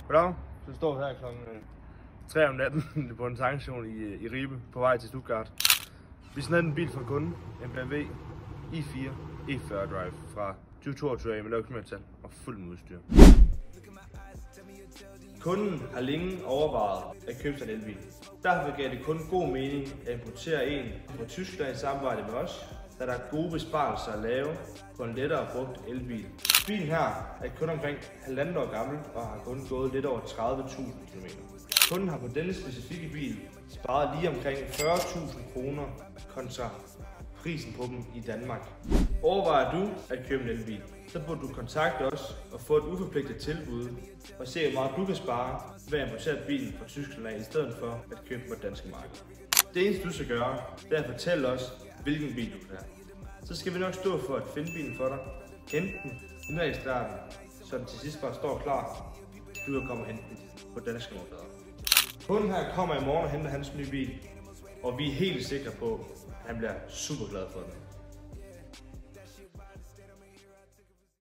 Goddag. Så står her klokken 3 om natten på en tankstation i Ribe på vej til Stuttgart. Vi sned en bil fra kunden, en BMW i4 E40 Drive fra 2022 med lavt kilometertal og fuld med udstyr. Kunden har længe overvejet at købe sig en elbil. Derfor gav det kun god mening at importere en fra Tyskland i samarbejde med os, da der er gode besparelser at lave på en lettere brugt elbil. Bilen her er kun omkring 1,5 år gammel og har kun gået lidt over 30.000 km. Kunden har på denne specifikke bil sparet lige omkring 40.000 kroner kontra prisen på dem i Danmark. Overvejer du at købe en elbil, så burde du kontakte os og få et uforpligtet tilbud og se, hvor meget du kan spare ved at importere bilen fra Tyskland i stedet for at købe på det danske marked. Det eneste du skal gøre, det er at fortælle os, hvilken bil du vil have. Så skal vi nok stå for at finde bilen for dig, hente den, indregistrere den, så den til sidst bare står klar. Du kan komme og hente den på danske markeder. Kunden her kommer i morgen og henter hans nye bil, og vi er helt sikre på, at han bliver super glad for den.